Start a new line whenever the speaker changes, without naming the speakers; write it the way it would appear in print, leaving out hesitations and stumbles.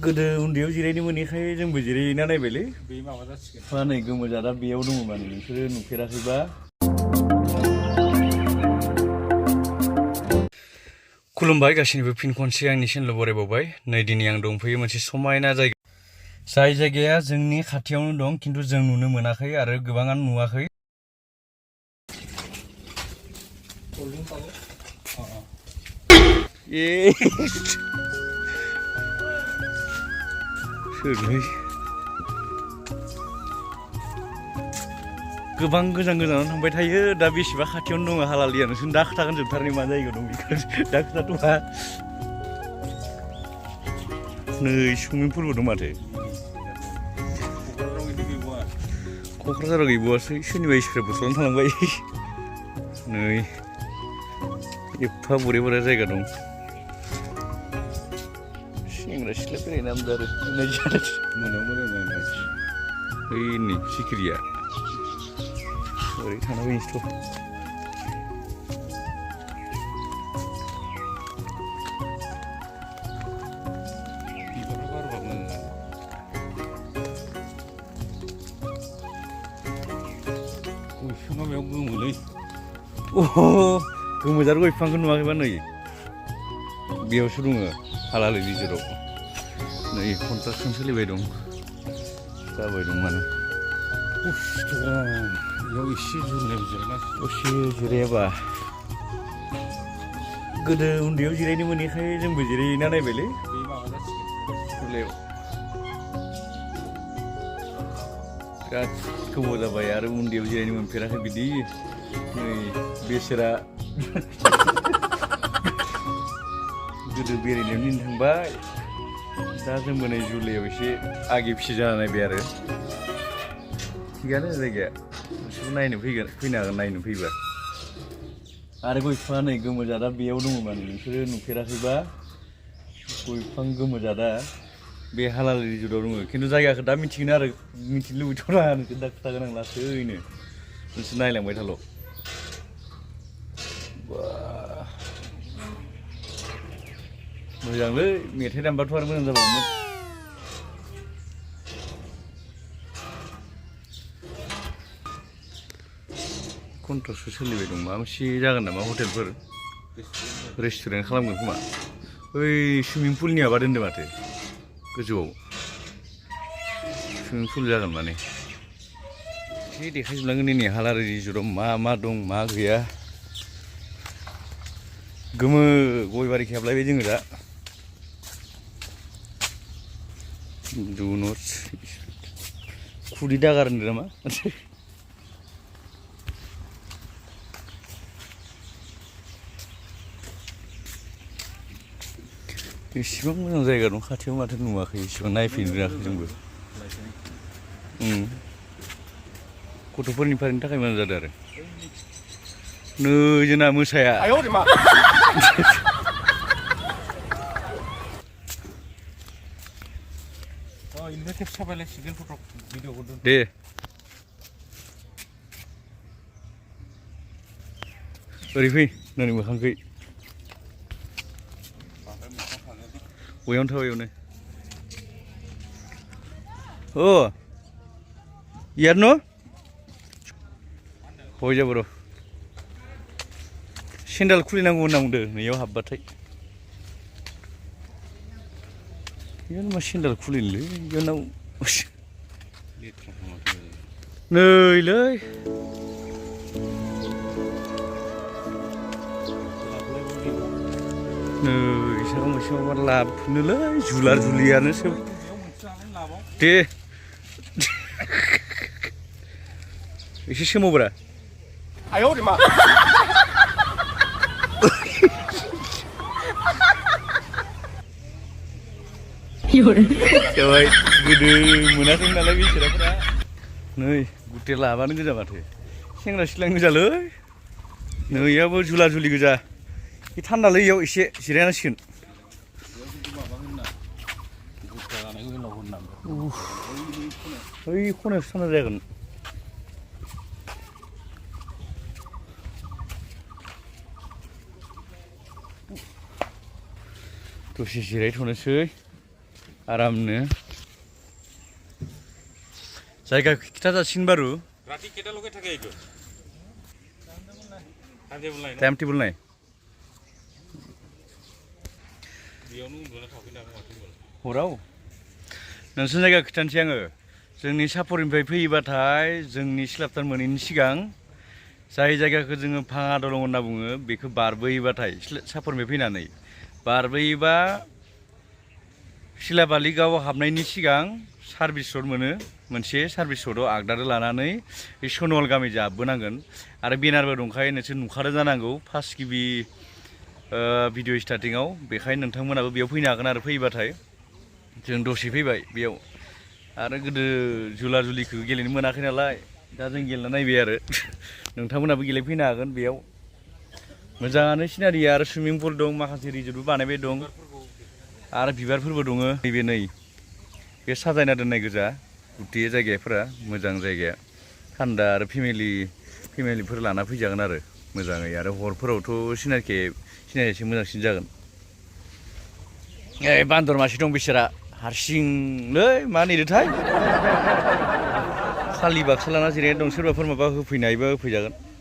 गोदो उन्दैयाव जिरायनो मोनैखाय जोंबो जिरायना नायबायलै।
बे माबा जासिगोन।
मा नै गोमोजादा बेयाव दङ माने नोंसोरो नुफेराखैबा। खुलुमबाय गासिनिबो फिन खनसे आंनि चेनेलाव बरायबावबाय। नै दिनै आं दंफैयो मोनसे समायना जायगा। जाय जायगाया जोंनि खाथियावनो दं खिन्थु जों नुनो मोनाखै आरो गोबाङानो नुवाखै। ए सोरलै गोबां गोजान गोजानाव थांबाय थायो दा बेसेबा खाथियावनो दङ हालालिया नोंसोर दा खोथागोन जोबथारनि मा जायगायाव दं बेखौ दा खोथाथ'वा। नै सुइमिं पुलबो दं माथो। क'क्राझाराव गैबावासै सोरनिबा स्प्रे बथलानो थालांबाय। नै एफा बरिया बरिया जायगा दं। सेंग्रा सिख्ला बेरायनो आमदा आरो
मोनायाव मोजां जागोन।
ओइ नै सिखिरिया ओरै थांना फैनोसैथ'।
बिबारा बारबा मोजां जागोन। गय बिफाङा बेयाव गोमोलै।
अह गोमोजाथ गय बिफांखौ नुवाखैबा नै बेयावसो दङ हालालि रिजर्टआव। नै कन्ट्राक्सन सोलिबाय दं जाबाय दं माने।
बेयाव एसे जिरायनाय जिरायना
दसे जिरायाबा गोदो उन्दैयाव जिरायनो मोनैखाय जोंबो जिरायना नायबायलै।
बे माबा जासिगोन।
खुलायाव बिराद गोबाव जाबाय आरो उन्दैयाव जिरायनो मोनफेराखै बिदि। नै बेसेरा गोदो बेरायनायाव निन थांबाय दा जोंबो नै जुलाइयाव एसे आगे फिसे जाना नायबाय आरो। थिगानो जायगाया नोंसोरबो नायनो फैनो हागोन नायनो फैबा। आरो गय बिफाङा नै गोमोजादा बेयाव दङ माने नोंसोरो नुफेराखैबा गय बिफां गोमोजादा बे हालालि रिजर्टआव दङ खिन्थु जायगाखौ दा मिथिगोन आरो मिथिनो लुबैथ'ला नोंसोर दा खोथागोन आं लासैनो नोंसोर नायलांबाय थाल'। मोजांलै मेथाइ दामबाथ' आरो मोजां जाबावोमोन। कन्ट्राक्सन सोलिबाय दं माबा मोनसे जागोन नामा हटेलफोर रेस्टुरेन्ट खालामगोन खोमा। बै सुइमिं पुलनि माबा दोन्दों माथो गोजौआव सुइमिं पुल जागोन माने। एसे देखायजोबलांगोन नै हालालि रिजर्टआव मा मा दं मा गैया। गोमो गय बारि खेबलायबाय जोङो दा। डु नट खुदै दागार होनदों नामा? एसेबां मोजां जायगा दं खाथियाव माथो नुवाखै एसेबां नायफैनो रोङाखै जोंबो। गथ'फोरनि फारैनि थाखाय मोजां जादों आरो। नै जोंना मोसाया दे ओरै फै नोंनि मोखांखै बयावनो था बयावनो। अ यार न' हय जाबो र' सेन्देल खुलिनांगौ होनना बुंदों नैयाव हाबबाथाय। बेयाव मा सेन्देल खुलिनोलै बेनाव नैलै नै सायाव मोनसे माबा लाबोनोलै जुलार जुलियानो सोब दे एसे सोमावब्रा। जाबाय गोदो मोनाखै नालाय बेसेराफोरा नै गुथे लाबानो गोजा माथो सेंग्रा सिख्लानि गोजालै। नैयाबो जुला जुलि गोजा बे थान्दालै इयाव एसे जिरायनांसिगोन। ओइ खनायावसो थान्दा जागोन। दसे जिरायथ'नोसै आरामनो जायगा खिथाजासिगोन बारु
राति केटालगे थाके इखो
टाइम टेबोल नाय
बेयावनो उन्दुना थाफैनो हागोन माथो होनबालाय
हराव नोंसोर जायगा खिथानोसै आङो जोंनि सापरिनिफ्राय फैयोबाथाय जोंनि सिलापथान मोनैनि सिगां जाय जायगाखौ जोङो भाङा दलं होनना बुङो बेखौ बारबोयोबाथाय सापरिनिफ्राय फैनानै बारबोयोबा सिलाबालिगाव हाबनायनि सिगां सार्भिस रड मोनो मोनसे सार्भिस रडआव आगदाजों लानानै बे सनवाल गामि हाबबोनांगोन आरो बेनारबो दंखायो नोंसोर नुखादों जानांगौ फार्स्ट गिबि भिडिअ स्टार्टिङाव बेखायनो नोंथांमोनाबो बेयाव फैनो हागोन आरो फैबाथाय जों दसे फैबाय बेयाव आरो गोदो जुला जुलिखौ गेलेनो मोनाखै नालाय दा जों गेलेना नायबाय आरो नोंथांमोनाबो गेलेफैनो हागोन बेयाव मोजाङानो सिनारिया आरो सुइमिं पुल दं माखासे रिजर्टबो बानायबाय दं आरो बिबारफोरबो दङ नैबे नै बे साजायना दोननाय गोजा गुथे जायगाफोरा मोजां जायगाया थान्दा आरो फेमिलिफोर लाना फैजागोन आरो मोजाङै आरो हरफोरावथ' सिनारिया मोजांसिन जागोन ए बान्दर मासे दं बिसोरा हारसिंलै मा नेदोंथाय खालि बाक्सा लाना जिरायना दं सोरबाफोर माबा होफैनो हायोबा होफैजागोन